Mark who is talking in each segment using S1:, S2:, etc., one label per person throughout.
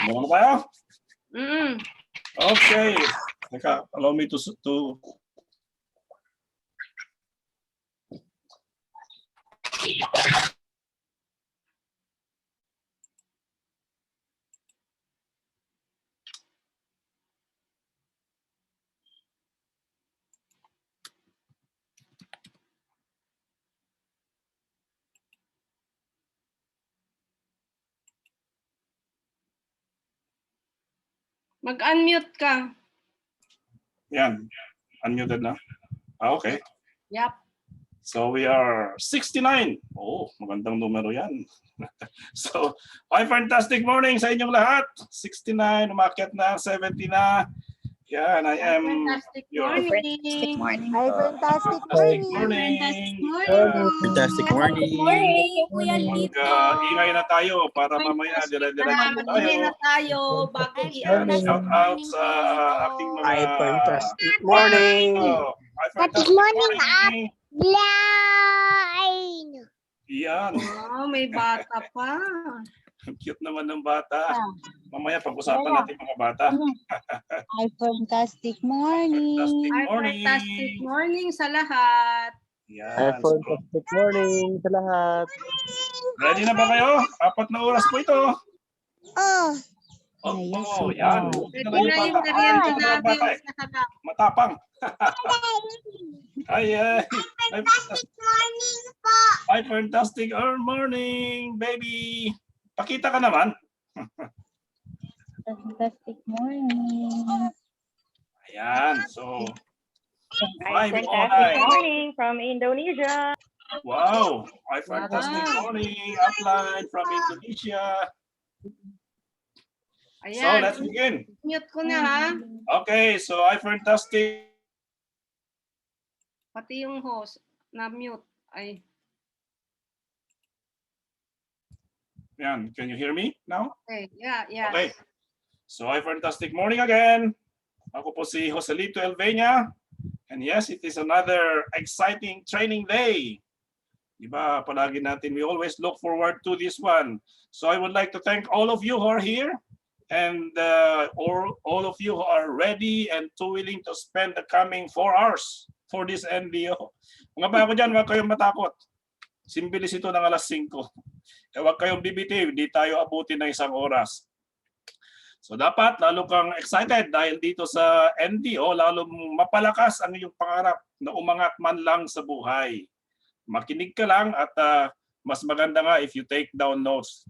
S1: Ano na tayo? Okay. Allow me to
S2: Mag-unmute ka.
S1: Yan. Unmuted na. Okay.
S2: Yep.
S1: So we are 69. Oh, magandang numero yan. So, fantastic morning sa inyong lahat. 69, umakyat na, 70 na. Yan, I am
S2: Fantastic
S1: your
S2: morning.
S3: Fantastic
S1: fantastic
S3: morning.
S1: morning.
S4: Fantastic morning.
S1: Ingay na tayo para mamaya dire-diretso na tayo.
S2: Ingay na tayo bago
S1: Shout out sa ating mga
S3: Fantastic morning.
S1: Fantastic morning.
S3: Blah.
S1: Ayan.
S2: Wow, may bata pa.
S1: Ang cute naman ng bata. Mamaya pag-usapan natin mga bata.
S3: Fantastic morning.
S1: Fantastic
S2: Ay,
S1: morning.
S2: fantastic morning sa lahat.
S1: Yan.
S4: Fantastic morning sa lahat.
S1: Ready na ba kayo? 4 na oras po ito.
S3: Oh.
S1: Oh, yan. Buti na lang
S2: Pwede na
S1: yung
S2: yung
S1: bata.
S2: merienda
S1: Buti na lang yung bata
S2: natin
S1: eh.
S2: sa harap.
S1: Matapang. Ay,
S3: Fantastic morning po.
S1: ay, fantastic morning, baby. Pakita ka naman.
S3: Fantastic morning.
S1: Ayan. So,
S5: Hi,
S1: 5:09.
S5: fantastic morning from Indonesia.
S1: Wow. Ay, fantastic
S2: Wow.
S1: morning. Upline from Indonesia. So,
S2: Ayan,
S1: let's begin.
S2: mute ko na ha.
S1: Okay, so I fantastic.
S2: Pati yung host na mute. Ay,
S1: Yan, can you hear me now?
S2: okay. Yeah.
S1: Okay. So I fantastic morning again. Ako po si Joselito Elvena. And yes, it is another exciting training day. Diba, palagi natin, we always look forward to this one. So I would like to thank all of you who are here and all of you who are ready and too willing to spend the coming 4 hours for this NDO. Mga bago dyan, huwag kayong matakot. Simbilis ito ng alas 5. Huwag kayong bibitiw, di tayo abutin ng 1 oras. So dapat lalo kang excited dahil dito sa NDO, lalo mapalakas ang iyong pangarap na umangat man lang sa buhay. Makinig ka lang at mas maganda nga if you take down notes.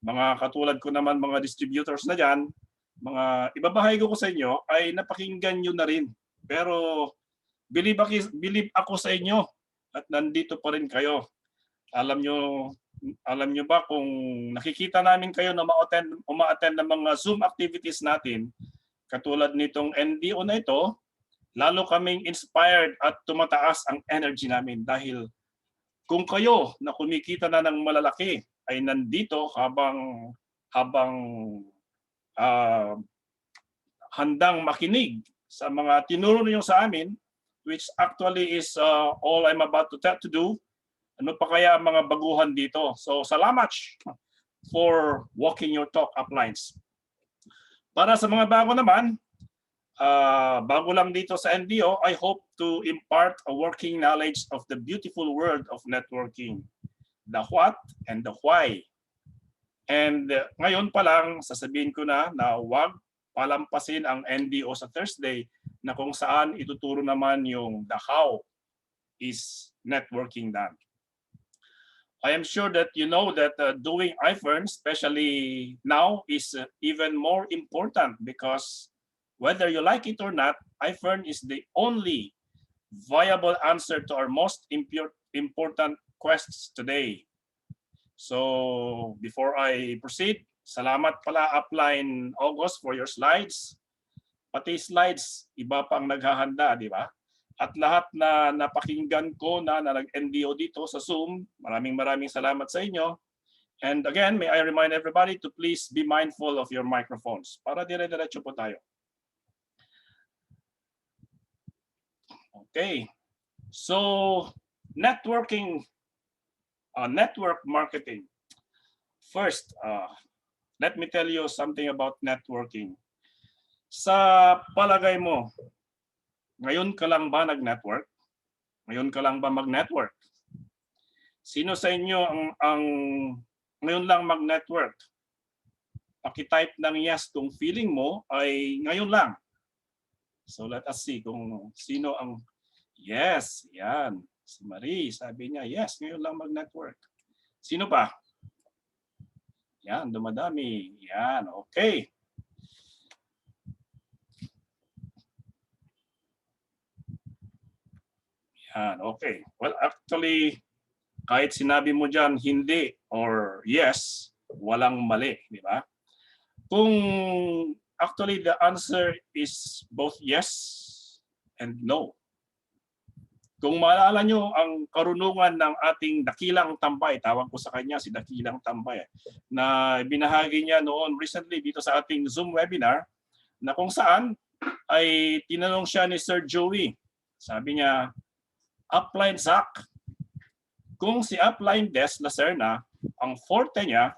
S1: Mga katulad ko naman mga distributors na dyan, mga ibabahagi ko sa inyo ay napakinggan nyo na rin. Pero believe ako sa inyo at nandito pa rin kayo. Alam nyo ba kung nakikita namin kayo na uma-attend ng mga Zoom activities natin, katulad nitong NDO na ito, lalo kaming inspired at tumataas ang energy namin dahil kung kayo na kumikita na ng malalaki ay nandito habang handang makinig sa mga tinuro niyo sa amin, which actually is all I'm about to do. Ano pa kaya mga baguhan dito? So salamat for walking your talk, uplines. Para sa mga bago naman, bago lang dito sa NDO, I hope to impart a working knowledge of the beautiful world of networking. The what and the why. And ngayon pa lang, sasabihin ko na huwag palampasin ang NDO sa Thursday na kung saan ituturo naman yung the how is networking done. I am sure that you know that doing I-FERN, especially now, is even more important because whether you like it or not, I-FERN is the only viable answer to our most important quests today. So before I proceed, salamat pala Upline August for your slides. Pati slides, iba pang naghahanda, di ba? At lahat na napakinggan ko na nag-NDO dito sa Zoom, maraming salamat sa inyo. And again, may I remind everybody to please be mindful of your microphones para dire-diretso po tayo. Okay, so networking, network marketing. First, let me tell you something about networking. Sa palagay mo, ngayon ka lang ba nag-network? Ngayon ka lang ba mag-network? Sino sa inyo ang ngayon lang mag-network? Paki-type ng yes kung feeling mo ay ngayon lang. So let us see kung sino ang yes. Yan. Si Marie, sabi niya, yes, ngayon lang mag-network. Sino pa? Yan, dumadami. Yan, okay. Yan, okay. Well, actually, kahit sinabi mo dyan hindi or yes, walang mali, di ba? Kung actually the answer is both yes and no. Kung maalala nyo ang karunungan ng ating dakilang tambay, tawag ko sa kanya si dakilang tambay, na binahagi niya noon recently dito sa ating Zoom webinar, na kung saan ay tinanong siya ni Sir Joey. Sabi niya, Upline Zach, kung si Upline Des Lacerna, ang forte niya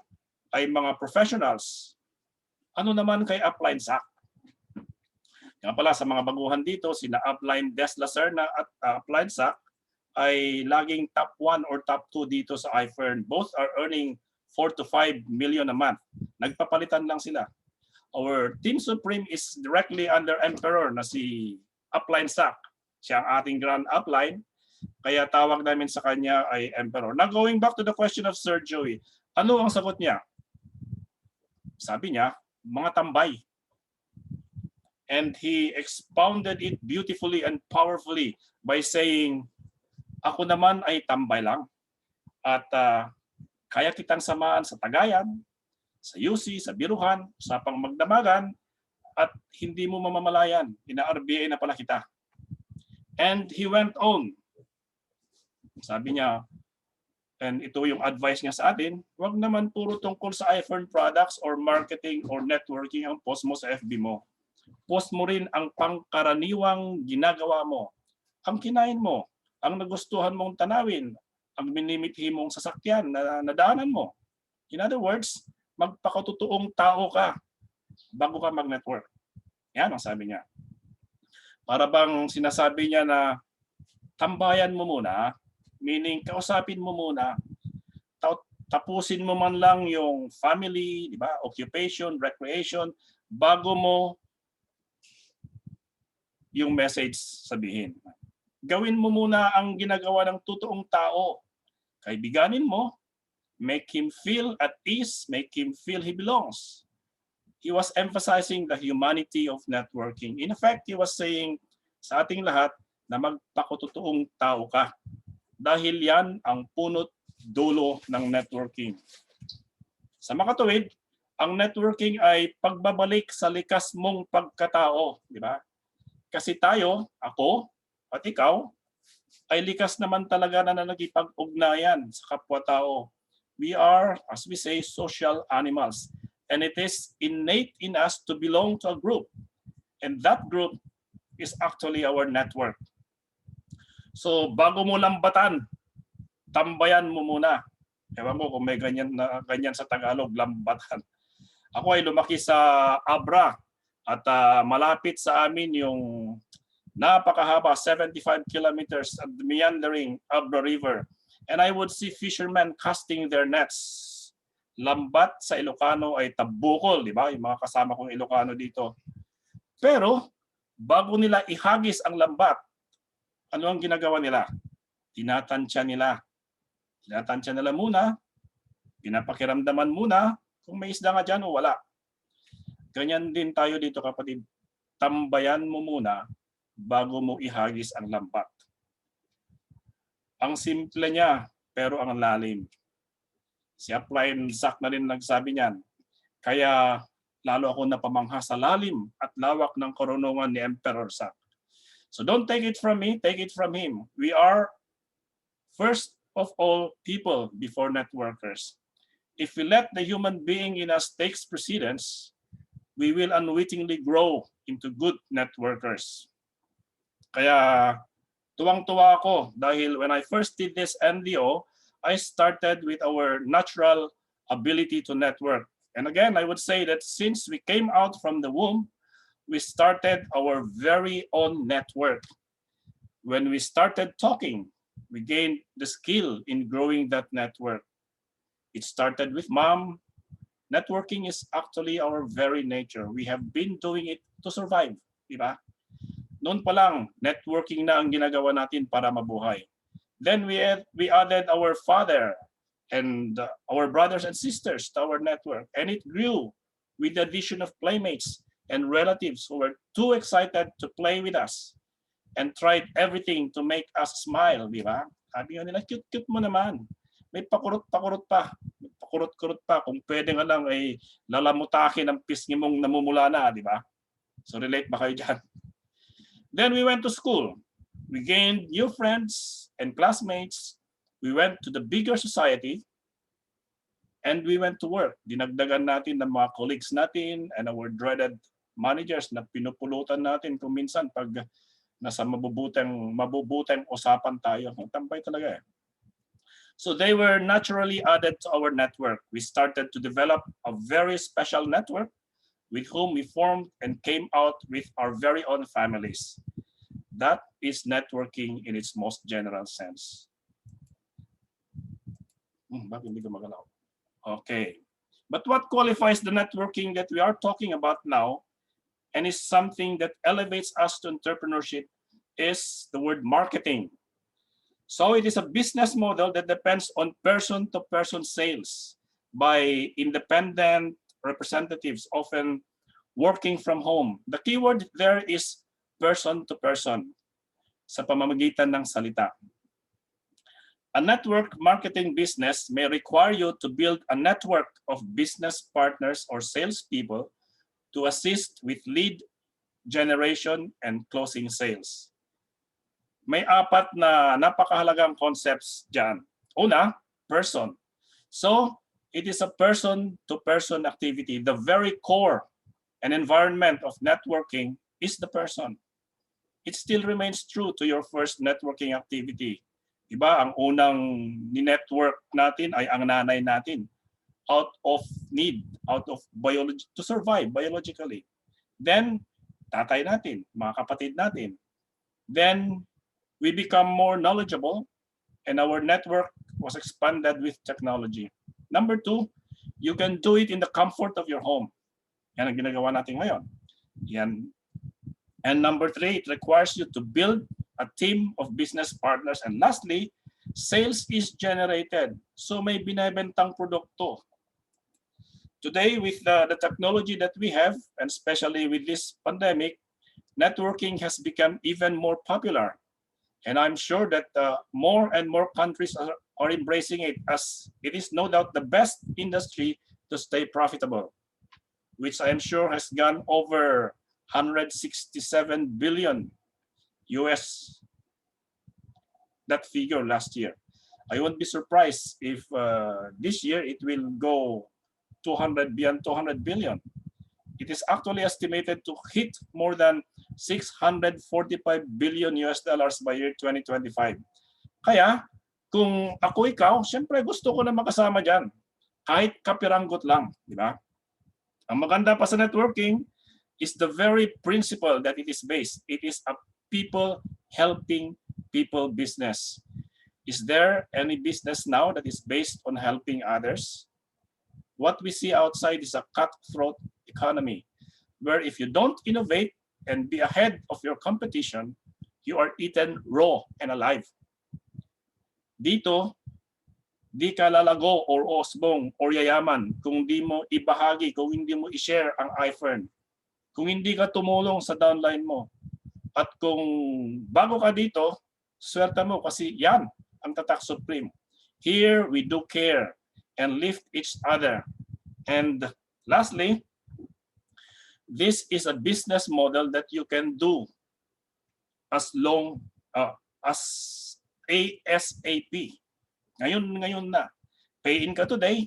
S1: ay mga professionals, ano naman kay Upline SAC? Nga pala sa mga baguhan dito, sina Upline Des Lacerna at Upline SAC ay laging top 1 or top 2 dito sa I-FERN. Both are earning 4 to 5 million a month. Nagpapalitan lang sila. Our Team Supreme is directly under Emperor na si Upline SAC. Siya ang ating grand upline. Kaya tawag namin sa kanya ay Emperor. Now going back to the question of Sir Joey, ano ang sagot niya? Sabi niya, mga tambay. And he expounded it beautifully and powerfully by saying, ako naman ay tambay lang. At kaya kitang samaan sa tagayan, sa UC, sa biruhan, sa pangmagdamagan, at hindi mo mamamalayan. Ina-RBA na pala kita. And he went on. Sabi niya, and ito yung advice niya sa atin, huwag naman puro tungkol sa I-FERN products or marketing or networking ang post mo sa FB mo. Post mo rin ang pangkaraniwang ginagawa mo. Ang kinain mo, ang nagustuhan mong tanawin, ang minimithi mong sasakyan na nadaanan mo. In other words, magpakatotoong tao ka bago ka mag-network. Yan ang sabi niya. Para bang sinasabi niya na tambayan mo muna, meaning kausapin mo muna, tapusin mo man lang yung family, di ba, occupation, recreation, bago mo yung message sabihin. Gawin mo muna ang ginagawa ng totoong tao. Kaibiganin mo, make him feel at ease, make him feel he belongs. He was emphasizing the humanity of networking. In effect, he was saying sa ating lahat na magpakutotoong tao ka. Dahil yan ang punot dulo ng networking. Sa makatuwid, ang networking ay pagbabalik sa likas mong pagkatao, di ba? Kasi tayo, ako, at ikaw, ay likas naman talaga na nakipag-ugnayan sa kapwa-tao. We are, as we say, social animals. And it is innate in us to belong to a group. And that group is actually our network. So bago mo lambatan, tambayan mo muna. Ewan ko kung may ganyan sa Tagalog, lambatan. Ako ay lumaki sa Abra at malapit sa amin yung napakahaba, 75 kilometers of the meandering Abra River. And I would see fishermen casting their nets. Lambat sa Ilocano ay tabukol, di ba? Yung mga kasama kong Ilocano dito. Pero bago nila ihagis ang lambat, ano ang ginagawa nila? Tinatansya nila. Tinatansya nila muna, pinapakiramdaman muna kung may isda nga dyan o wala. Ganyan din tayo dito kapatid. Tambayan mo muna bago mo ihagis ang lambat. Ang simple niya, pero ang lalim. Si Upline Sir na rin nagsabi niyan. Kaya lalo ako napamangha sa lalim at lawak ng karunungan ni Emperor Sir. So don't take it from me, take it from him. We are first of all people before networkers. If we let the human being in us takes precedence, we will unwittingly grow into good networkers. Kaya tuwang-tuwa ako dahil when I first did this NDO, I started with our natural ability to network. And again, I would say that since we came out from the womb, we started our very own network. When we started talking, we gained the skill in growing that network. It started with mom. Networking is actually our very nature. We have been doing it to survive, di ba? Noon pa lang, networking na ang ginagawa natin para mabuhay. Then we added our father and our brothers and sisters to our network. And it grew with the addition of playmates and relatives who were too excited to play with us and tried everything to make us smile, di ba? Sabi nga nila, cute-cute mo naman. May pakurot-pakurot pa. May pakurot-kurot pa. Kung pwede nga lang ay lalamutakin ang pisngi mong namumula na, di ba? So relate ba kayo dyan? Then we went to school. We gained new friends and classmates. We went to the bigger society. And we went to work. Dinagdagan natin ng mga colleagues natin and our dreaded managers na pinupulutan natin kung minsan pag nasa mabubutang usapan tayo. Tambay talaga eh. So they were naturally added to our network. We started to develop a very special network with whom we formed and came out with our very own families. That is networking in its most general sense. Bakit hindi ko magalaw? Okay. But what qualifies the networking that we are talking about now and is something that elevates us to entrepreneurship is the word marketing. So it is a business model that depends on person-to-person sales by independent representatives, often working from home. The keyword there is person-to-person sa pamamagitan ng salita. A network marketing business may require you to build a network of business partners or salespeople to assist with lead generation and closing sales. May apat na napakahalagang concepts dyan. Una, person. So, it is a person-to-person activity. The very core and environment of networking is the person. It still remains true to your first networking activity. Diba, ang unang ni-network natin ay ang nanay natin. Out of need, out of biology, to survive biologically. Then, tatay natin, mga kapatid natin. Then, we become more knowledgeable and our network was expanded with technology. Number two, you can do it in the comfort of your home. Yan ang ginagawa natin ngayon. Yan. And number three, it requires you to build a team of business partners. And lastly, sales is generated. So may binibentang produkto. Today, with the technology that we have, and especially with this pandemic, networking has become even more popular. And I'm sure that more and more countries are embracing it, as it is no doubt the best industry to stay profitable, which I am sure has gone over 167 billion US, that figure last year. I won't be surprised if this year it will go beyond 200 billion. It is actually estimated to hit more than 645 billion US dollars by year 2025. Kaya, kung ako ikaw, siyempre gusto ko na makasama dyan. Kahit kapiranggot lang, di ba? Ang maganda pa sa networking is the very principle that it is based. It is a people helping people business. Is there any business now that is based on helping others? What we see outside is a cutthroat economy, where if you don't innovate and be ahead of your competition, you are eaten raw and alive. Dito, di ka lalago or osbong or yayaman kung di mo ibahagi, kung hindi mo i-share ang I-FERN, kung hindi ka tumulong sa downline mo. At kung bago ka dito, swerte mo kasi yan ang Tatak Supreme. Here we do care and lift each other. And lastly, this is a business model that you can do as long as ASAP. Ngayon na. Pay in ka today,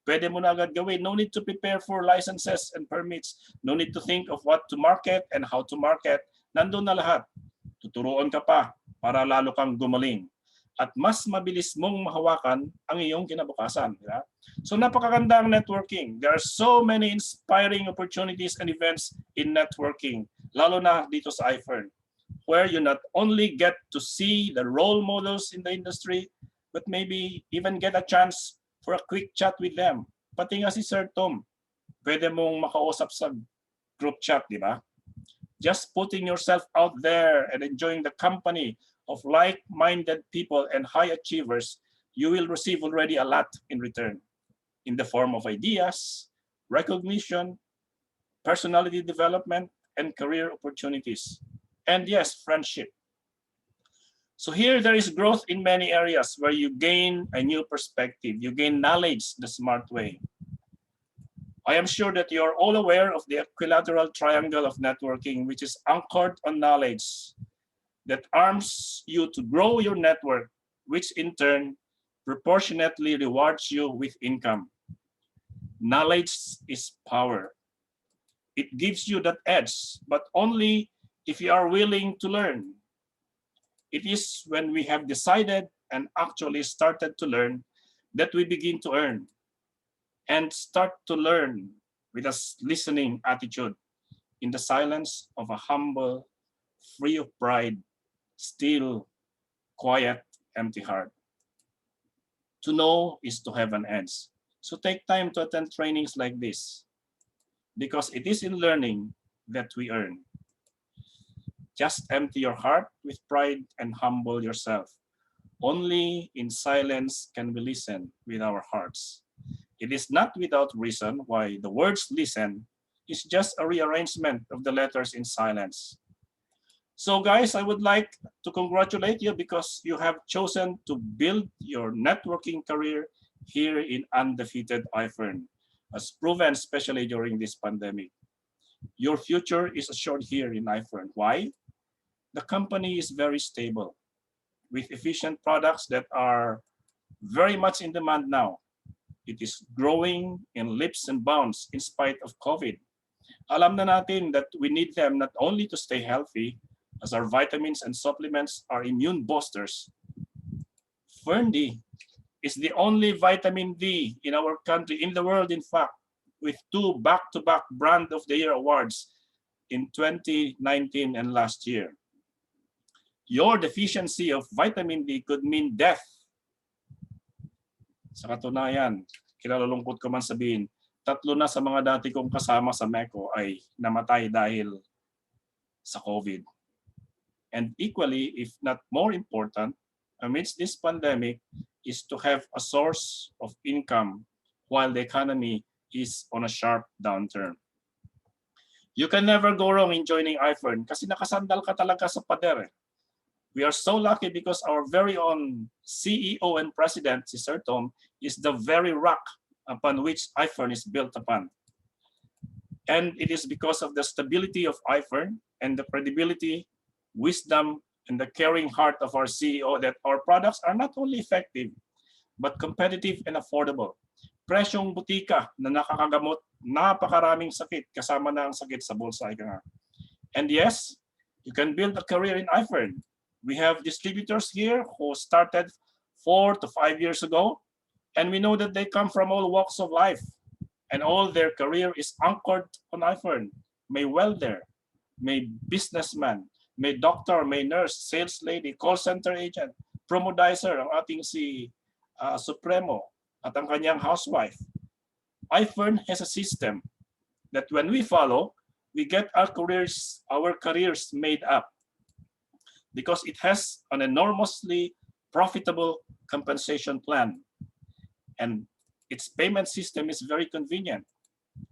S1: pwede mo na agad gawin. No need to prepare for licenses and permits. No need to think of what to market and how to market. Nandun na lahat. Tuturuan ka pa para lalo kang gumaling. At mas mabilis mong mahawakan ang iyong kinabukasan. Diba? So napakaganda ang networking. There are so many inspiring opportunities and events in networking, lalo na dito sa I-FERN, where you not only get to see the role models in the industry, but maybe even get a chance for a quick chat with them. Pati nga si Sir Tom, pwede mong makausap sa group chat, di ba? Just putting yourself out there and enjoying the company of like-minded people and high achievers, you will receive already a lot in return in the form of ideas, recognition, personality development, and career opportunities. And yes, friendship. So here there is growth in many areas where you gain a new perspective, you gain knowledge the smart way. I am sure that you are all aware of the equilateral triangle of networking, which is anchored on knowledge, that arms you to grow your network, which in turn proportionately rewards you with income. Knowledge is power. It gives you that edge, but only if you are willing to learn. It is when we have decided and actually started to learn that we begin to earn and start to learn with a listening attitude in the silence of a humble, free of pride, still, quiet, empty heart. To know is to have an edge. So take time to attend trainings like this, because it is in learning that we earn. Just empty your heart with pride and humble yourself. Only in silence can we listen with our hearts. It is not without reason why the words listen is just a rearrangement of the letters in silence. So guys, I would like to congratulate you because you have chosen to build your networking career here in undefeated I-FERN, as proven especially during this pandemic. Your future is assured here in I-FERN. Why? The company is very stable with efficient products that are very much in demand now. It is growing in leaps and bounds in spite of COVID. Alam na natin that we need them not only to stay healthy, as our vitamins and supplements are immune boosters. Fern D is the only vitamin D in our country, in the world in fact, with 2 back-to-back Brand of the Year awards in 2019 and last year. Your deficiency of vitamin D could mean death. Sa katunayan, kinalulungkot ko man sabihin, 3 na sa mga dati kong kasama sa MECO ay namatay dahil sa COVID. And equally, if not more important, amidst this pandemic is to have a source of income while the economy is on a sharp downturn. You can never go wrong in joining I-FERN kasi nakasandal ka talaga sa pader. We are so lucky because our very own CEO and President, si Sir Tom, is the very rock upon which I-FERN is built upon. And it is because of the stability of I-FERN and the credibility, wisdom, and the caring heart of our CEO that our products are not only effective, but competitive and affordable. Presyong butika na nakakagamot napakaraming sakit, kasama na ang sakit sa bulsa. And yes, you can build a career in I-FERN. We have distributors here who started 4 to 5 years ago, and we know that they come from all walks of life, and all their career is anchored on I-FERN. May welder, may businessman, may doctor, may nurse, sales lady, call center agent, promodizer, ang ating si Supremo, at ang kanyang housewife. I-FERN has a system that when we follow, we get our careers made up because it has an enormously profitable compensation plan. And its payment system is very convenient.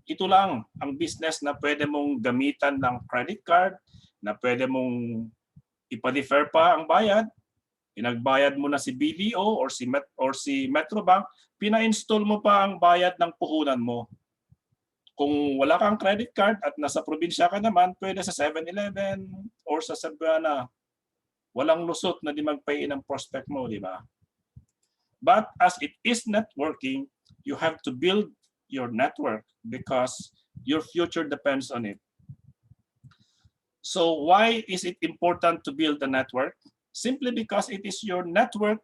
S1: Ito lang ang business na pwede mong gamitan ng credit card, na pwede mong ipa-defer pa ang bayad. Pinagbayad mo na si BDO or si Metrobank, pina-install mo pa ang bayad ng puhunan mo. Kung wala kang credit card at nasa probinsya ka naman, pwede sa 7-Eleven or sa Sabana. Walang lusot na di mag-pay ng prospect mo, di ba? But as it is networking, you have to build your network because your future depends on it. So why is it important to build a network? Simply because it is your network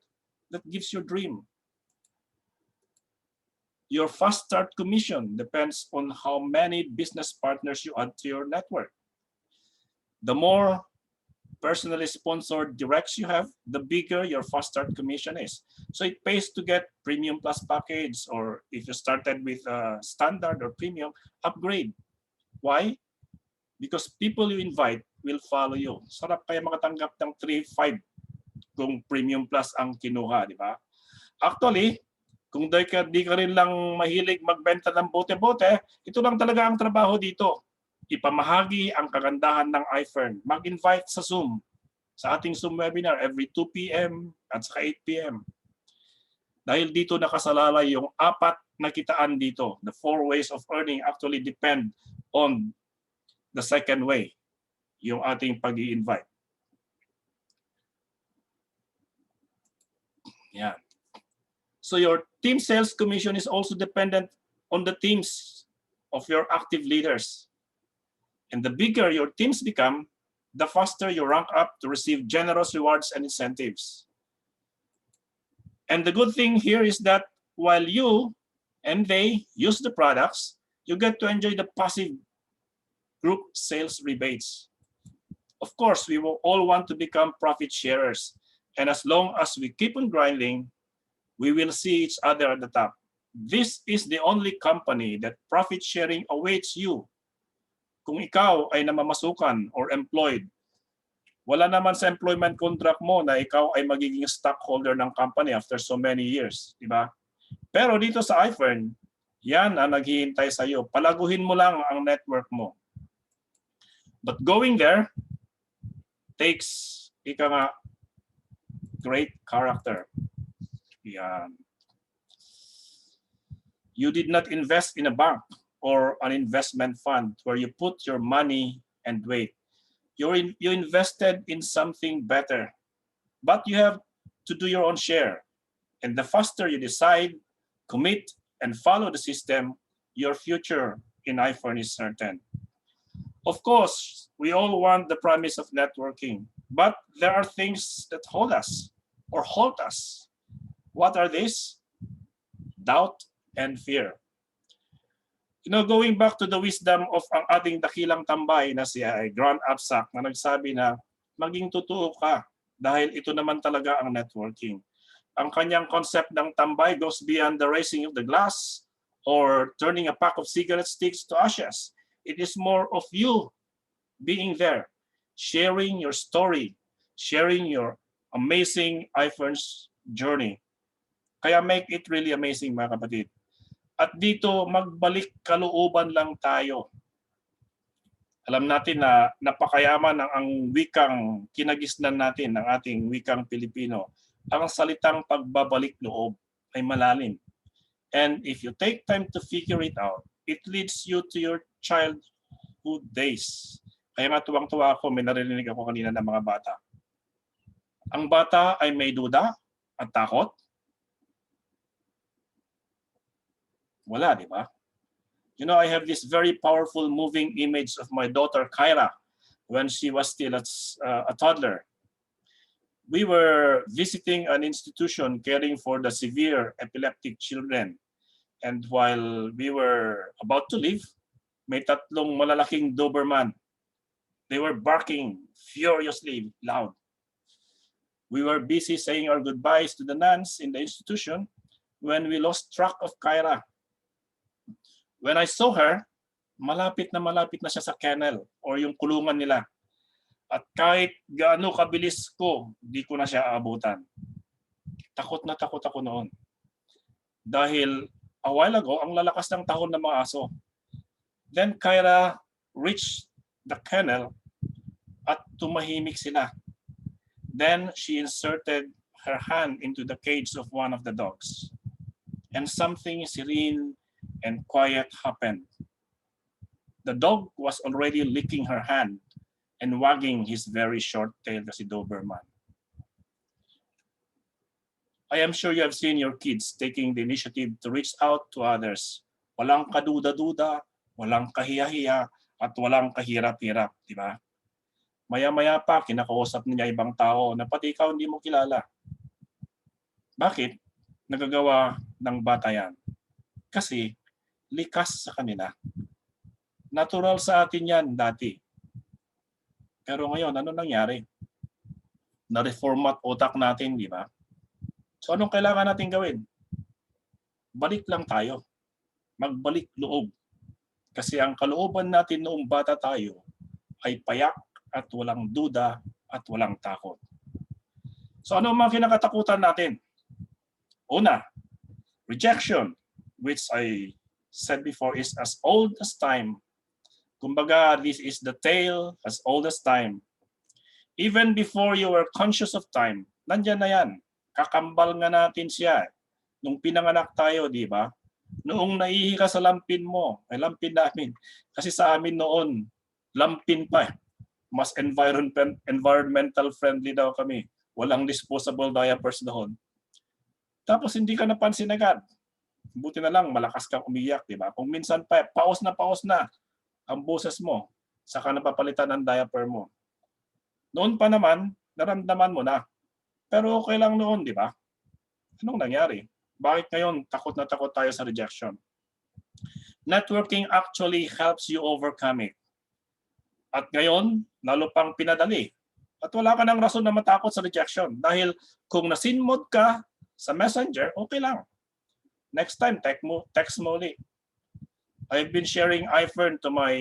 S1: that gives you dream. Your fast start commission depends on how many business partners you add to your network. The more personally sponsored directs you have, the bigger your fast start commission is. So it pays to get premium plus package, or if you started with a standard or premium, upgrade. Why? Because people you invite will follow you. Sarap kaya makatanggap ng 3-5 kung premium plus ang kinuha, di ba? Actually, kung di ka rin lang mahilig magbenta ng bote-bote, ito lang talaga ang trabaho dito. Ipamahagi ang kagandahan ng I-FERN. Mag-invite sa Zoom, sa ating Zoom webinar every 2 p.m. at saka 8 p.m. Dahil dito nakasalalay yung 4 na kitaan dito. The 4 ways of earning actually depend on the second way, yung ating pag-i-invite. Yeah. So your team sales commission is also dependent on the teams of your active leaders. And the bigger your teams become, the faster you rank up to receive generous rewards and incentives. And the good thing here is that while you and they use the products, you get to enjoy the passive group sales rebates. Of course, we will all want to become profit sharers. And as long as we keep on grinding, we will see each other at the top. This is the only company that profit sharing awaits you. Kung ikaw ay namamasukan or employed, wala naman sa employment contract mo na ikaw ay magiging stockholder ng company after so many years, di ba? Pero dito sa I-FERN, yan ang naghihintay sa iyo. Palaguhin mo lang ang network mo. But going there takes, ika nga, great character. Yan. You did not invest in a bank or an investment fund where you put your money and wait. You invested in something better, but you have to do your own share. And the faster you decide, commit, and follow the system, your future in I-FERN is certain. Of course, we all want the promise of networking, but there are things that hold us or halt us. What are these? Doubt and fear. You know, going back to the wisdom of ang ating dakilang tambay na si Grand Absak na nagsabi na maging totoo ka dahil ito naman talaga ang networking. Ang kanyang concept ng tambay goes beyond the raising of the glass or turning a pack of cigarette sticks to ashes. It is more of you being there, sharing your story, sharing your amazing I-FERN's journey. Kaya make it really amazing, mga kapatid. At dito, magbalik kalooban lang tayo. Alam natin na napakayaman ang wikang kinagisnan natin, ng ating wikang Pilipino. Ang salitang pagbabalik loob ay malalim. And if you take time to figure it out, it leads you to your childhood days. Kaya nga tuwang-tuwa ako, may narinig ako kanina ng mga bata. Ang bata ay may duda at takot. Wala, di ba? You know, I have this very powerful moving image of my daughter Kyra when she was still a toddler. We were visiting an institution caring for the severe epileptic children. And while we were about to leave, may tatlong malalaking Doberman. They were barking furiously loud. We were busy saying our goodbyes to the nuns in the institution when we lost track of Kyra. When I saw her, malapit na siya sa kennel or yung kulungan nila. At kahit gaano kabilis ko, di ko na siya aabutan. Takot na takot ako noon. Dahil a while ago, ang lalakas ng tahon ng mga aso. Then Kyra reached the kennel at tumahimik sila. Then she inserted her hand into the cage of one of the dogs. And something serene and quiet happened. The dog was already licking her hand and wagging his very short tail kasi Doberman. I am sure you have seen your kids taking the initiative to reach out to others. Walang kaduda-duda, walang kahiya-hiya, at walang kahirap-hirap, di ba? Maya-maya pa, kinakausap niya ibang tao na pati ikaw hindi mo kilala. Bakit? Nagagawa ng bata yan. Kasi likas sa kanila. Natural sa atin yan dati. Pero ngayon, ano nangyari? Na-reformat utak natin, di ba? So anong kailangan natin gawin? Balik lang tayo. Magbalik loob. Kasi ang kalooban natin noong bata tayo ay payak at walang duda at walang takot. So ano ang mga kinakatakutan natin? Una, rejection, which I said before is as old as time. Kumbaga, this is the tale as old as time. Even before you were conscious of time, nandyan na yan. Kakambal nga natin siya. Nung pinanganak tayo, di ba? Noong naihi ka sa lampin mo, ay lampin namin. Kasi sa amin noon, lampin pa. Mas environmental friendly daw kami. Walang disposable diapers doon. Tapos hindi ka napansin agad. Buti na lang, malakas kang umiyak, di ba? Kung minsan pa, paos na ang boses mo, saka napapalitan ng diaper mo. Noon pa naman, naramdaman mo na. Pero okay lang noon, di ba? Anong nangyari? Bakit ngayon takot na takot tayo sa rejection? Networking actually helps you overcome it. At ngayon, lalo pang pinadali. At wala ka ng rason na matakot sa rejection. Dahil kung nasinmod ka sa messenger, okay lang. Next time, text mo ulit. I've been sharing I-FERN to my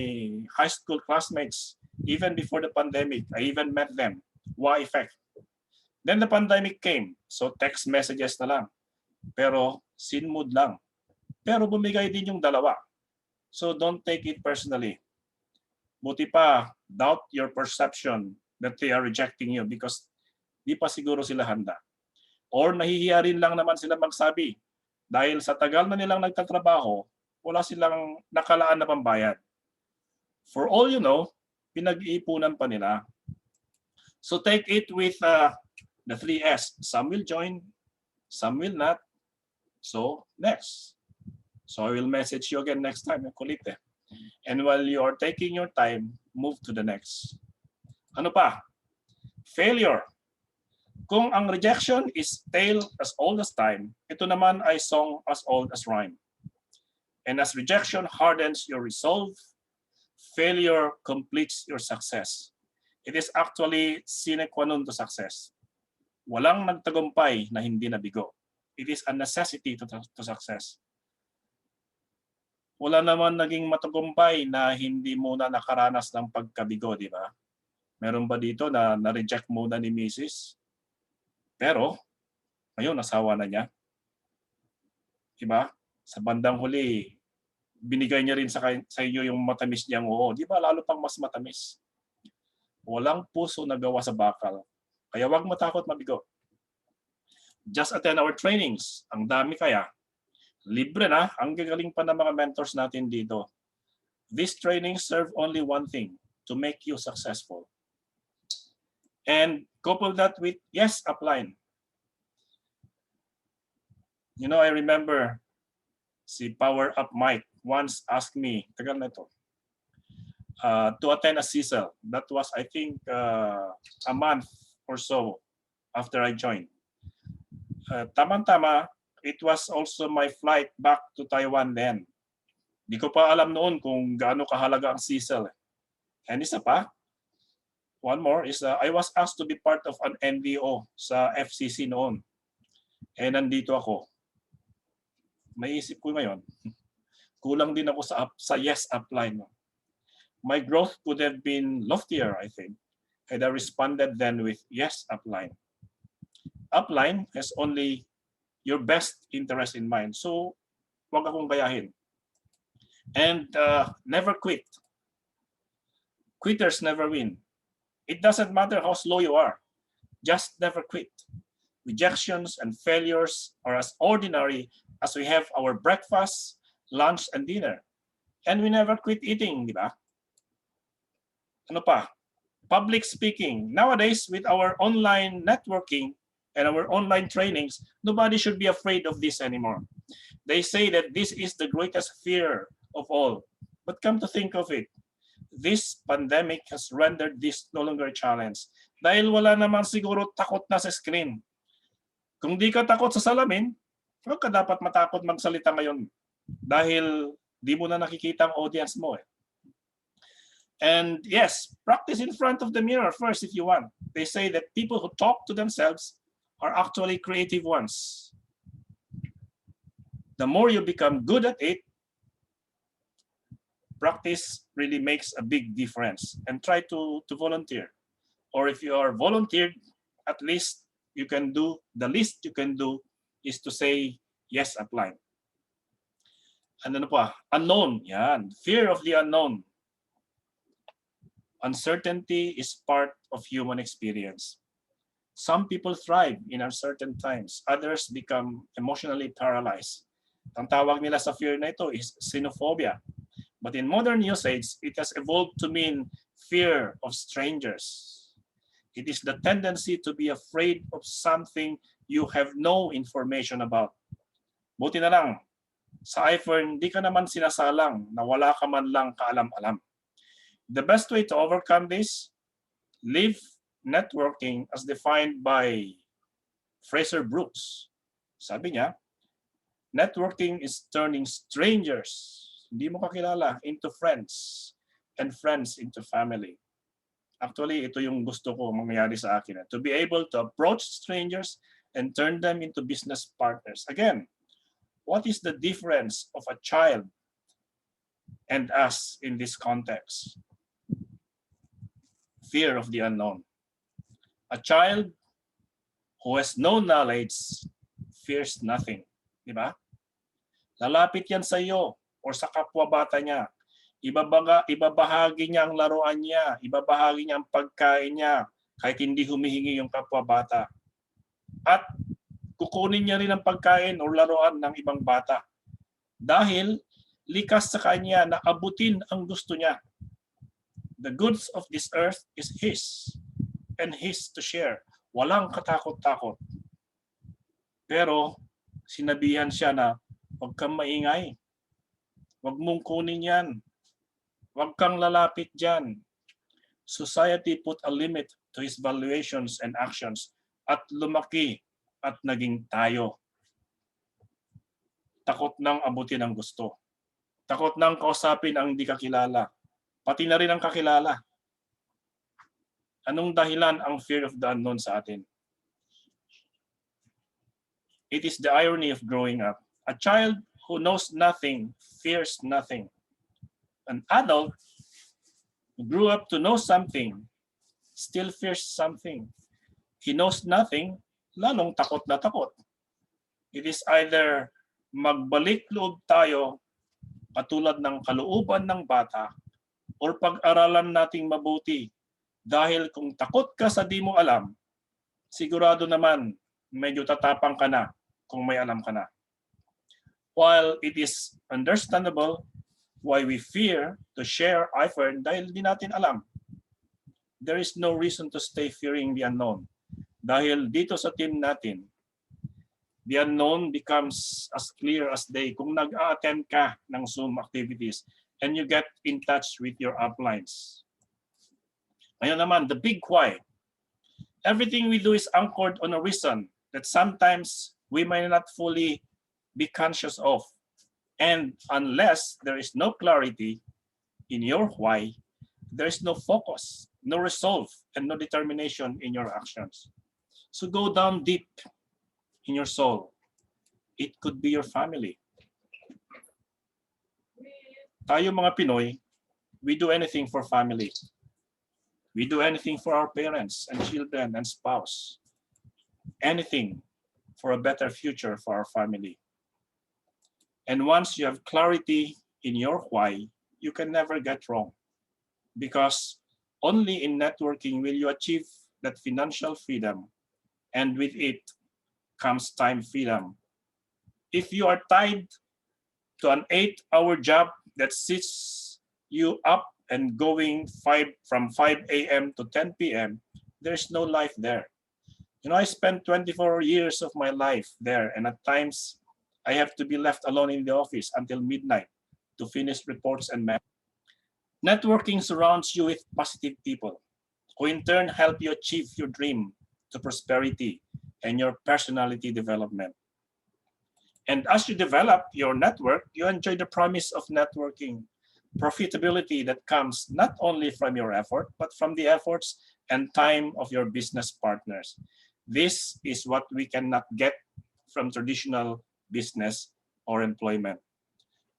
S1: high school classmates even before the pandemic. I even met them. Why effect? Then the pandemic came. So text messages na lang. Pero sinmood lang. Pero bumigay din yung dalawa. So don't take it personally. Buti pa, doubt your perception that they are rejecting you because di pa siguro sila handa. Or nahihiya rin lang naman sila magsabi dahil sa tagal na nilang nagtatrabaho, wala silang nakalaan na pambayad. For all you know, pinag-iipunan pa nila. So take it with the 3S. Some will join, some will not. So next. So I will message you again next time. Kulit eh. And while you are taking your time, move to the next. Ano pa? Failure. Kung ang rejection is tale as old as time, ito naman ay song as old as rhyme. And as rejection hardens your resolve, failure completes your success. It is actually sine qua non to success. Walang nagtagumpay na hindi nabigo. It is a necessity to success. Wala naman naging matagumpay na hindi muna nakaranas ng pagkabigo, di ba? Meron ba dito na na-reject muna ni Mrs.? Pero, ngayon, nasawa na niya. Diba? Sa bandang huli, binigay niya rin sa inyo yung matamis niyang oo. Di ba? Lalo pang mas matamis. Walang puso na gawa sa bakal. Kaya wag matakot mabigo. Just attend our trainings. Ang dami kaya. Libre na. Ang gagaling pa ng mga mentors natin dito. These trainings serve only one thing, to make you successful. And couple that with, yes, Upline. You know, I remember si Power Up Mike once asked me, tagal na ito, to attend a CSEL. That was, I think, a month or so after I joined. Tama-tama, it was also my flight back to Taiwan then. Di ko pa alam noon kung gaano kahalaga ang CSEL. And isa pa, one more is I was asked to be part of an NDO sa FCC noon. Eh nandito ako. Naisip ko ngayon, kulang din ako sa yes upline. My growth could have been loftier, I think, had I responded then with yes upline. Upline has only your best interest in mind. So, wag akong gayahin. And never quit. Quitters never win. It doesn't matter how slow you are. Just never quit. Rejections and failures are as ordinary as we have our breakfast, lunch, and dinner. And we never quit eating, di ba? Ano pa? Public speaking. Nowadays, with our online networking and our online trainings, nobody should be afraid of this anymore. They say that this is the greatest fear of all. But come to think of it, this pandemic has rendered this no longer a challenge. Dahil wala naman siguro takot na sa screen. Kung di ka takot sa salamin, huwag ka dapat matakot magsalita ngayon. Dahil di mo na nakikita ang audience mo eh. And yes, practice in front of the mirror first if you want. They say that people who talk to themselves are actually creative ones. The more you become good at it, practice really makes a big difference. And try to volunteer. Or if you are volunteered, at least you can do, the least you can do is to say, yes, apply. And ano pa? Unknown. Yan. Fear of the unknown. Uncertainty is part of human experience. Some people thrive in uncertain times. Others become emotionally paralyzed. Ang tawag nila sa fear na ito is xenophobia. But in modern usage, it has evolved to mean fear of strangers. It is the tendency to be afraid of something you have no information about. Buti na lang, sa I-FERN, di ka naman sinasalang na wala ka man lang kaalam-alam. The best way to overcome this, live networking as defined by Fraser Brooks. Sabi niya, networking is turning strangers, hindi mo kakilala, into friends, and friends into family. Actually, ito yung gusto ko mangyari sa akin. To be able to approach strangers and turn them into business partners. Again, what is the difference of a child and us in this context? Fear of the unknown. A child who has no knowledge fears nothing. Di ba? Lalapit yan sa iyo o sa kapwa-bata niya. Ibabahagi niya ang laruan niya, ibabahagi niya ang pagkain niya kahit hindi humihingi yung kapwa-bata. At kukunin niya rin ang pagkain o laruan ng ibang bata. Dahil likas sa kanya na abutin ang gusto niya. The goods of this earth is His and His to share. Walang katakot-takot. Pero sinabihan siya na huwag kang maingay. Huwag mong kunin yan. Huwag kang lalapit dyan. Society put a limit to his valuations and actions at lumaki at naging tayo. Takot nang abutin ang gusto. Takot nang kausapin ang hindi kakilala. Pati na rin ang kakilala. Anong dahilan ang fear of the unknown sa atin? It is the irony of growing up. A child who knows nothing fears nothing. An adult who grew up to know something still fears something. He knows nothing, lalong takot na takot. It is either magbalik loob tayo katulad ng kalooban ng bata or pag-aralan nating mabuti. Dahil kung takot ka sa di mo alam, sigurado naman medyo tatapang ka na kung may alam ka na. While it is understandable why we fear to share I-FERN dahil di natin alam. There is no reason to stay fearing the unknown. Dahil dito sa team natin, the unknown becomes as clear as day kung nag-a-attend ka ng Zoom activities and you get in touch with your uplines. Ngayon naman, the big why. Everything we do is anchored on a reason that sometimes we may not fully be conscious of. And unless there is no clarity in your why, there is no focus, no resolve, and no determination in your actions. So go down deep in your soul. It could be your family. Tayo mga Pinoy, we do anything for family. We do anything for our parents and children and spouse. Anything for a better future for our family. And once you have clarity in your why, you can never get wrong. Because only in networking will you achieve that financial freedom. And with it comes time freedom. If you are tied to an 8-hour job that sits you up and going from 5 a.m. to 10 p.m., there's no life there. You know, I spent 24 years of my life there, and at times I have to be left alone in the office until midnight to finish reports and math. Networking surrounds you with positive people who in turn help you achieve your dream to prosperity and your personality development. And as you develop your network, you enjoy the promise of networking, profitability that comes not only from your effort, but from the efforts and time of your business partners. This is what we cannot get from traditional business or employment.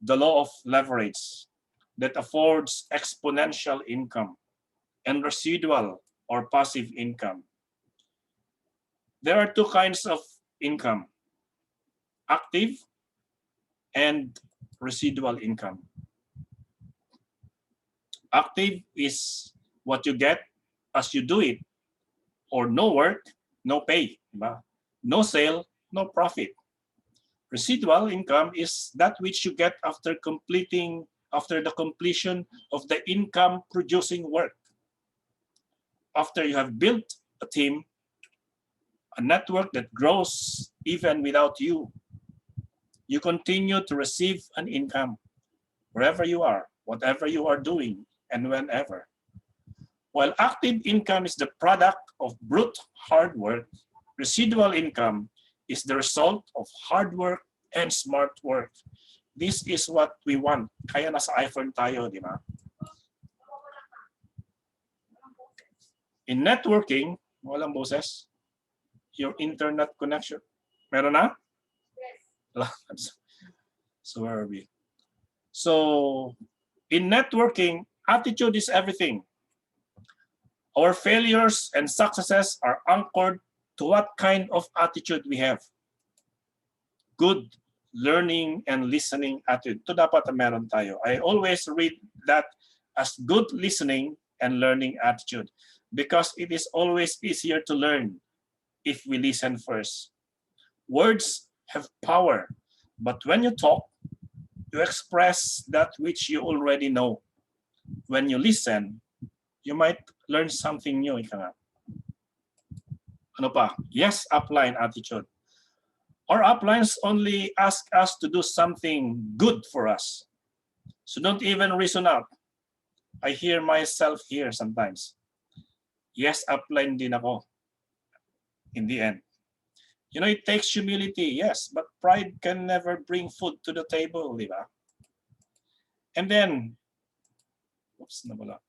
S1: The law of leverage that affords exponential income and residual or passive income. There are two kinds of income, active and residual income. Active is what you get as you do it, or no work, no pay, no sale, no profit. Residual income is that which you get after the completion of the income producing work. After you have built a team, a network that grows even without you, you continue to receive an income wherever you are, whatever you are doing, and whenever. While active income is the product of brute hard work, residual income is the result of hard work and smart work. This is what we want. Kaya nasa I-FERN tayo, di ba? In networking, walang boses. Your internet connection. Meron na? Yes. So where are we? So in networking, attitude is everything. Our failures and successes are anchored to what kind of attitude we have. Good learning and listening attitude. Ito dapat meron tayo. I always read that as good listening and learning attitude because it is always easier to learn if we listen first. Words have power, but when you talk, you express that which you already know. When you listen, you might learn something new. Ano pa? Yes, upline attitude. Our uplines only ask us to do something good for us. So don't even reason out. I hear myself here sometimes. Yes, upline din ako. In the end. You know, it takes humility, yes, but pride can never bring food to the table, di ba? And then, oops, nabala.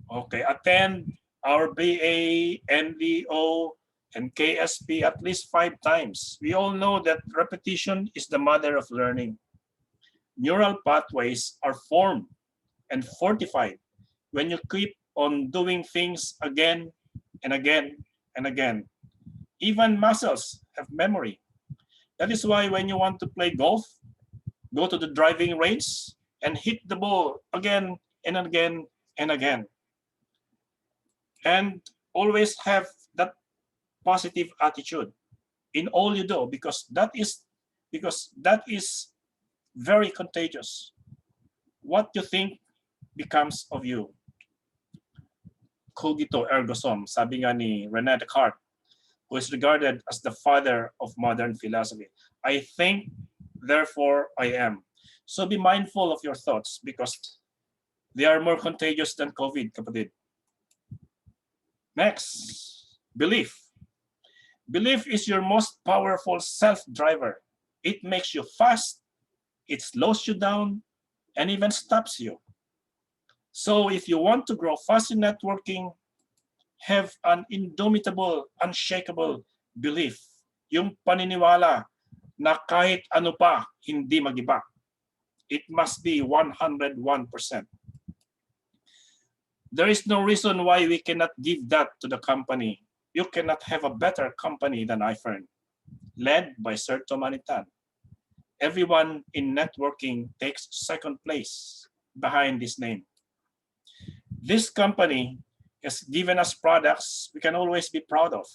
S1: Okay, attend our BA, NDO, and KSP at least 5 times. We all know that repetition is the mother of learning. Neural pathways are formed and fortified when you keep on doing things again and again and again. Even muscles have memory. That is why when you want to play golf, go to the driving range and hit the ball again and again and again. And always have that positive attitude in all you do because that is very contagious. What you think becomes of you. Cogito ergo sum, sabi nga ni René Descartes, who is regarded as the father of modern philosophy. I think, therefore I am. So be mindful of your thoughts because they are more contagious than COVID, kapatid. Next, belief. Belief is your most powerful self-driver. It makes you fast, it slows you down, and even stops you. So if you want to grow fast in networking, have an indomitable, unshakable belief. Yung paniniwala na kahit ano pa, hindi mag-iba. It must be 101%. There is no reason why we cannot give that to the company. You cannot have a better company than I-FERN, led by Sir Tomanitan. Everyone in networking takes second place behind this name. This company has given us products we can always be proud of.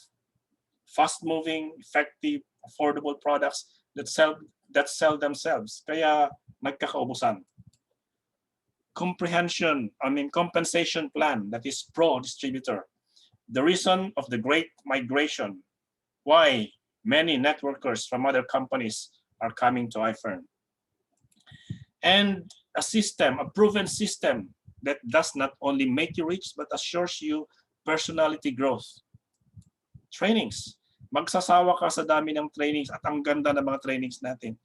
S1: Fast-moving, effective, affordable products that sell themselves. Kaya nagkakaubusan. Compensation plan that is pro-distributor. The reason of the great migration, why many networkers from other companies are coming to I-FERN. And a system, a proven system that does not only make you rich but assures you personality growth. Trainings. Magsasawa ka sa dami ng trainings at ang ganda ng mga trainings natin.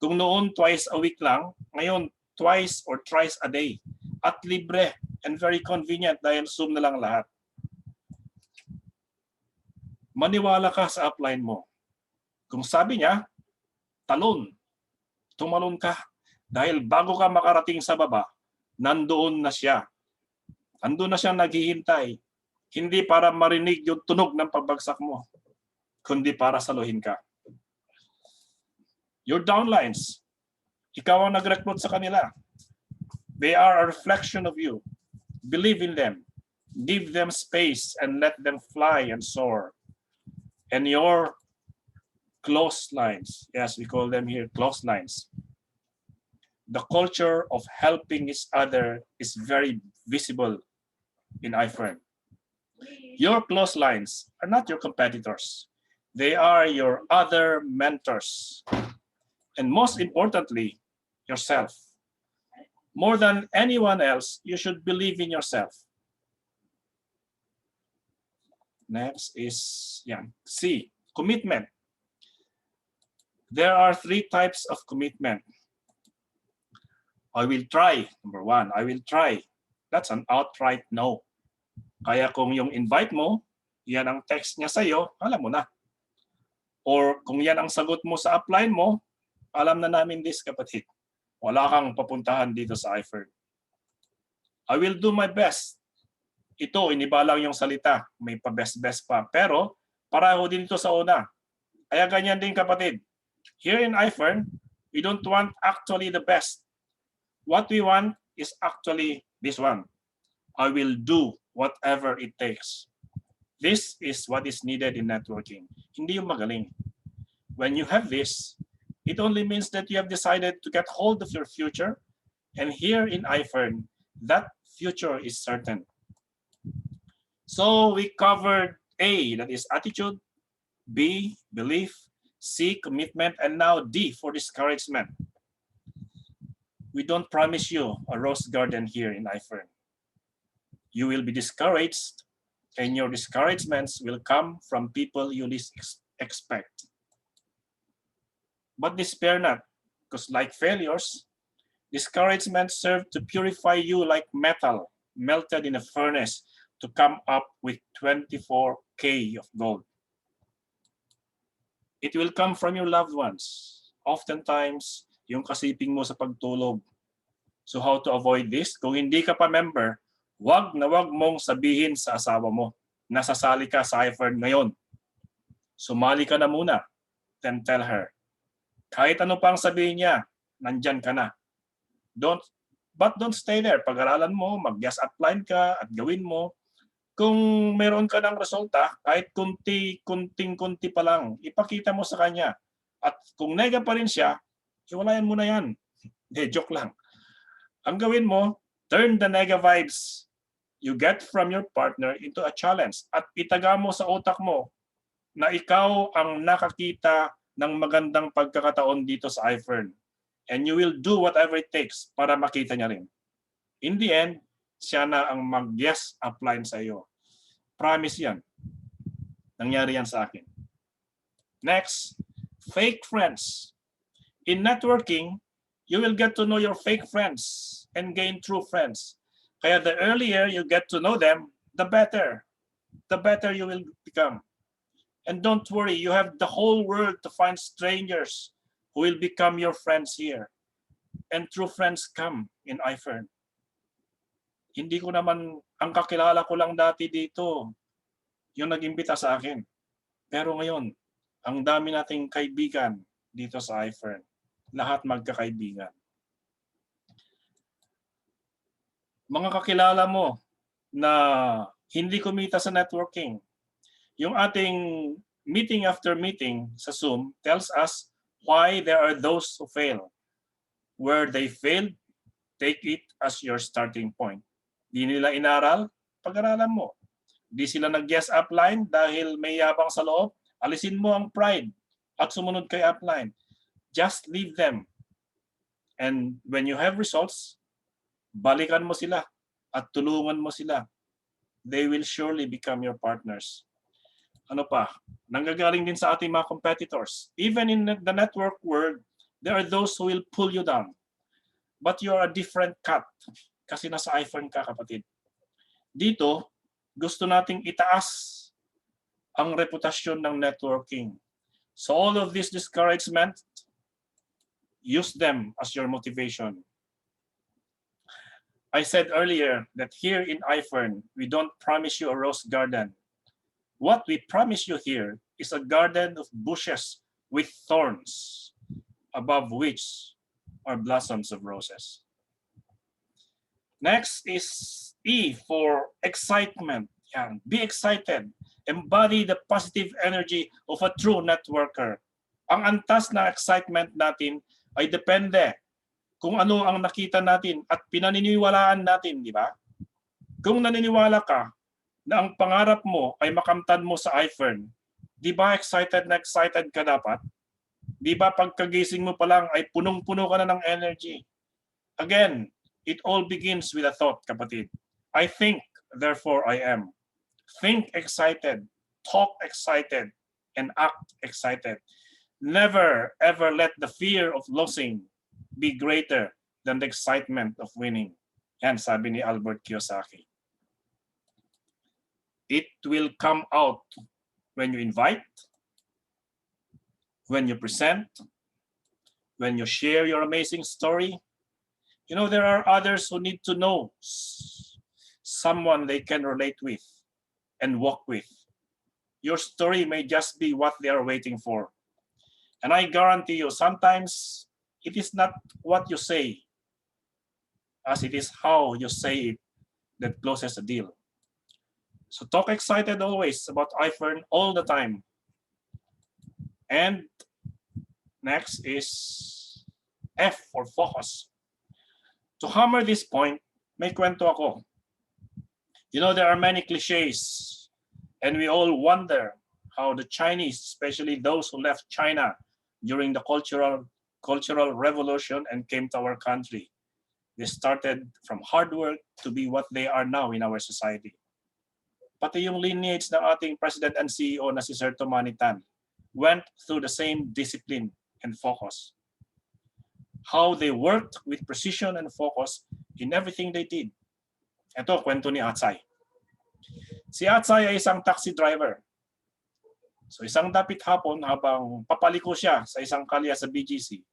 S1: Kung noon twice a week lang, ngayon twice or thrice a day. At libre and very convenient dahil Zoom na lang lahat. Maniwala ka sa upline mo. Kung sabi niya, talon, tumalon ka. Dahil bago ka makarating sa baba, nandoon na siya. Nandoon na siya naghihintay. Hindi para marinig yung tunog ng pagbagsak mo, kundi para saluhin ka. Your downlines, ikaw ang nag-recruit sa kanila. They are a reflection of you. Believe in them. Give them space and let them fly and soar. And your close lines, yes, we call them here close lines. The culture of helping each other is very visible in I-FERN. Your close lines are not your competitors. They are your other mentors. And most importantly, yourself. More than anyone else, you should believe in yourself. Next is C, Commitment. There are 3 types of commitment. I will try. Number 1, I will try. That's an outright no. Kaya kung yung invite mo, yan ang text niya sa'yo, alam mo na. Or kung yan ang sagot mo sa upline mo, alam na namin this, kapatid. Wala kang papuntahan dito sa I-FERN. I will do my best. Ito, iniba lang yung salita. May pa-best-best pa. Pero, pareho din ito sa una. Kaya ganyan din, kapatid. Here in I-FERN, we don't want actually the best. What we want is actually this one. I will do whatever it takes. This is what is needed in networking. Hindi yung magaling. When you have this, it only means that you have decided to get hold of your future. And here in I-FERN, that future is certain. So we covered A, that is attitude, B, belief, C, commitment, and now D for discouragement. We don't promise you a rose garden here in I-FERN. You will be discouraged, and your discouragements will come from people you least expect. But despair not, because like failures, discouragements serve to purify you like metal melted in a furnace to come up with 24K of gold. It will come from your loved ones. Oftentimes, yung kasiping mo sa pagtulog. So how to avoid this? Kung hindi ka pa member, wag na wag mong sabihin sa asawa mo, nasasali ka sa I-FERN ngayon. Sumali ka na muna, then tell her. Kahit ano pang sabihin niya, nandyan ka na. But don't stay there. Pag-aralan mo, mag-yes upline ka at gawin mo. Kung meron ka ng resulta, kahit kunting-kunti pa lang, ipakita mo sa kanya. At kung nega pa rin siya, hiwalayan mo na yan. Joke lang. Ang gawin mo, turn the nega vibes you get from your partner into a challenge at itaga mo sa utak mo na ikaw ang nakakita ng magandang pagkakataon dito sa I-FERN. And you will do whatever it takes para makita niya rin. In the end, siya na ang mag-yes upline sa iyo. Promise yan. Nangyari yan sa akin. Next, fake friends. In networking, you will get to know your fake friends and gain true friends. Kaya the earlier you get to know them, the better. The better you will become. And don't worry, you have the whole world to find strangers who will become your friends here. And true friends come in I-FERN. Hindi ko naman, ang kakilala ko lang dati dito, yung nag-imbita sa akin. Pero ngayon, ang dami nating kaibigan dito sa I-FERN. Lahat magkakaibigan. Mga kakilala mo na hindi kumita sa networking, yung ating meeting after meeting sa Zoom tells us why there are those who fail. Where they failed, take it as your starting point. Di nila inaral, pag-aralan mo. Di sila nag-yes upline dahil may yabang sa loob, alisin mo ang pride at sumunod kay upline. Just leave them. And when you have results, balikan mo sila at tulungan mo sila. They will surely become your partners. Ano pa? Nanggagaling din sa ating mga competitors. Even in the network world, there are those who will pull you down. But you are a different cut. Kasi nasa I-FERN ka, kapatid. Dito, gusto nating itaas ang reputasyon ng networking. So all of this discouragement, use them as your motivation. I said earlier that here in I-FERN, we don't promise you a rose garden. What we promise you here is a garden of bushes with thorns, above which are blossoms of roses. Next is E for excitement. Yan. Be excited. Embody the positive energy of a true networker. Ang antas na excitement natin ay depende kung ano ang nakita natin at pinaniniwalaan natin, di ba? Kung naniniwala ka na ang pangarap mo ay makamtan mo sa I-FERN, di ba excited na excited ka dapat? Di ba pagkagising mo pa lang ay punong-puno ka na ng energy? Again, it all begins with a thought, kapatid. I think, therefore I am. Think excited, talk excited, and act excited. Never ever let the fear of losing be greater than the excitement of winning. Yan, sabi ni Albert Kiyosaki. It will come out when you invite, when you present, when you share your amazing story. You know, there are others who need to know someone they can relate with and walk with. Your story may just be what they are waiting for. And I guarantee you, sometimes it is not what you say, as it is how you say it that closes the deal. So talk excited always about I-FERN all the time. And next is F for focus. To hammer this point, may kwento ako. You know, there are many cliches, and we all wonder how the Chinese, especially those who left China during the cultural revolution and came to our country, they started from hard work to be what they are now in our society. Pati yung lineage ng ating President and CEO na si Sir Tomani Tan went through the same discipline and focus. How they worked with precision and focus in everything they did. Ito, kwento ni Atsay. Si Atsay ay isang taxi driver. So isang dapit hapon habang papaliko siya sa isang kalye sa BGC,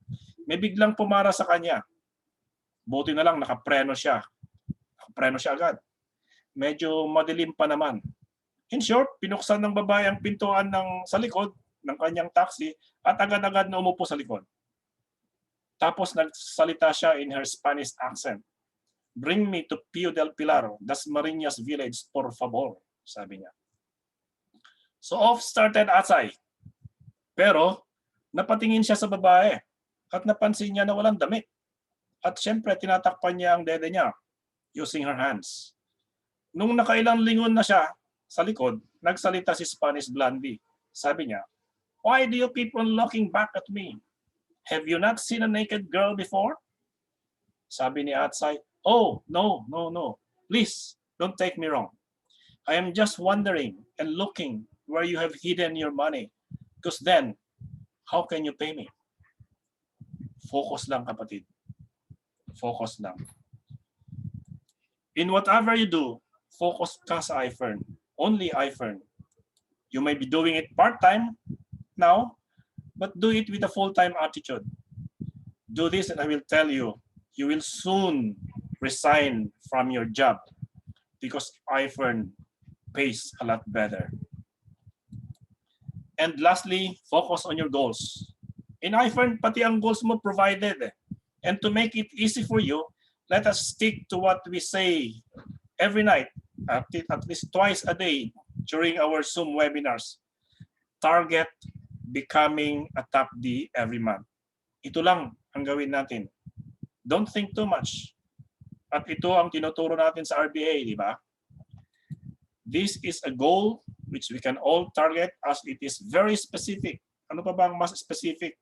S1: may biglang pumara sa kanya. Buti na lang nakapreno siya. Nakapreno siya agad. Medyo madilim pa naman. In short, pinuksan ng babae ang pintuan sa likod ng kanyang taxi at agad-agad na umupo sa likod. Tapos nagsalita siya in her Spanish accent. Bring me to Pio del Pilar, Dasmariñas Village, por favor, sabi niya. So off started Atsay. Pero napatingin siya sa babae at napansin niya na walang damit. At syempre tinatakpan niya ang dede niya using her hands. Nung nakailang lingon na siya sa likod, nagsalita si Spanish Blondie. Sabi niya, "Why do you keep on looking back at me? Have you not seen a naked girl before?" Sabi ni Atsay, "Oh, no. Please, don't take me wrong. I am just wondering and looking where you have hidden your money. Because then, how can you pay me?" Focus lang, kapatid. Focus lang. In whatever you do, focus ka sa I-FERN. Only I-FERN. You may be doing it part-time now, but do it with a full-time attitude. Do this and I will tell you, you will soon resign from your job because I-FERN pays a lot better. And lastly, focus on your goals. In I-FERN, pati ang goals mo provided. And to make it easy for you, let us stick to what we say every night, at least twice a day during our Zoom webinars. Target becoming a top D every month. Ito lang ang gawin natin. Don't think too much. At ito ang tinuturo natin sa RBA, di ba? This is a goal which we can all target as it is very specific. Ano pa bang mas specific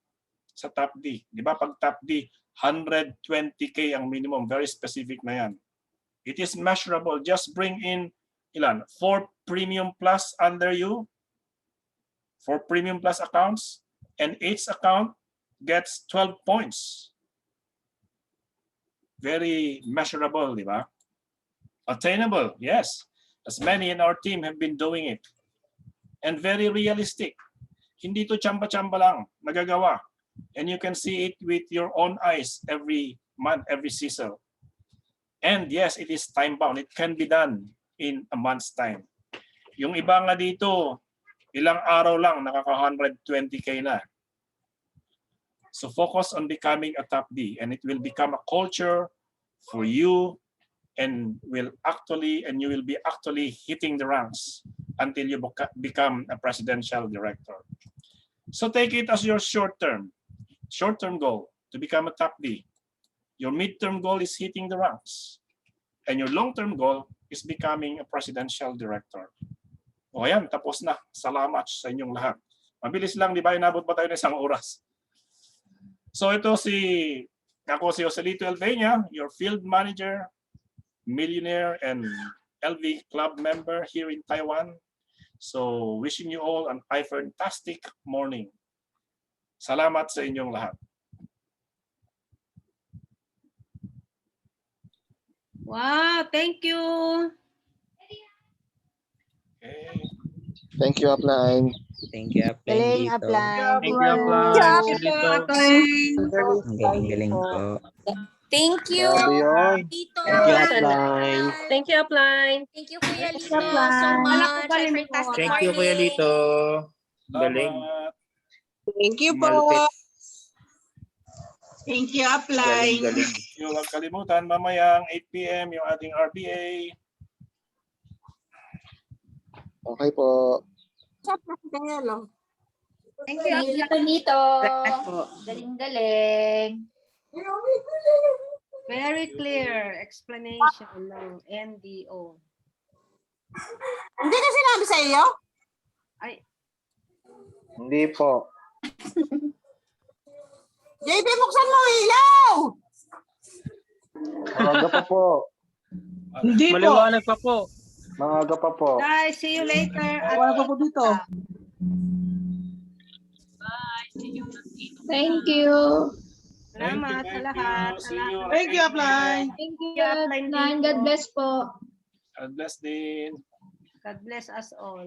S1: sa top D? Di ba pag top D, 120K ang minimum. Very specific na yan. It is measurable. Just bring in, 4 premium plus under you. 4 premium plus accounts. And each account gets 12 points. Very measurable, di ba? Attainable, yes. As many in our team have been doing it. And very realistic. Hindi to chamba-chamba lang. Magagawa. And you can see it with your own eyes every month, every season. And yes, it is time-bound. It can be done in a month's time. Yung iba nga dito, ilang araw lang, nakaka-120K na. So focus on becoming a top D, and it will become a culture for you, and you will be actually hitting the ranks until you become a presidential director. So take it as your short-term goal to become a top D. Your mid-term goal is hitting the ranks. And your long-term goal is becoming a presidential director. O ayan, tapos na. Salamat sa inyong lahat. Mabilis lang, di ba? Inabot ba tayo ng 1 oras? So ito ako si Joselito Elvena, your field manager, millionaire and LV club member here in Taiwan. So, wishing you all an I-FERN-tastic morning. Salamat sa inyong lahat.
S2: Wow, thank you.
S1: Okay.
S6: Thank you, Upline.
S7: Thank you, Upline
S3: Galing,
S7: dito.
S3: Upline.
S8: Thank you,
S3: Good
S8: Upline.
S3: job.
S8: Joselito.
S7: Ang galing-galing po.
S9: Thank you,
S6: Grabe yun.
S9: Lito.
S4: Thank you, Upline.
S5: Thank you, Upline.
S9: Thank you, Kuya
S2: Thank
S9: Lito,
S2: you,
S9: so
S2: Upline.
S9: much.
S2: Galing po.
S9: Fantastic
S8: Thank you, Kuya
S9: morning.
S8: Lito. Galing.
S1: Salamat.
S10: Thank you po.
S8: Malupit.
S10: Thank you, Upline.
S8: Galing.
S1: Huwag kalimutan, mamayang 8 p.m. yung ating RBA.
S6: Okay po.
S9: Thank you, Lito. Galing-galing.
S2: Very clear explanation ng NDO.
S10: Hindi na sinabi sa iyo?
S2: Ay,
S4: Hindi po.
S10: JB, buksan mo ilaw!
S4: Maaga pa po.
S10: Hindi po.
S8: Maliwanag pa po.
S4: Maaga pa po.
S2: guys, see you later.
S10: Wala pa po dito.
S3: Thank you.
S2: Salamat sa lahat.
S1: See you.
S10: Thank you, Upline.
S3: Thank you,
S2: Upline
S3: Upline.
S2: dito.
S3: God bless po.
S1: God bless din.
S2: God bless us all.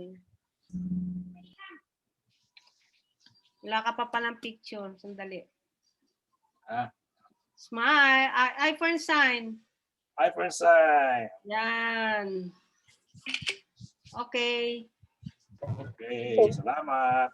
S2: Wala ka pa palang picture. Sandali.
S1: Ah.
S2: Smile. I-FERN sign.
S1: I-FERN sign.
S2: Yan. Okay.
S1: Okay, salamat.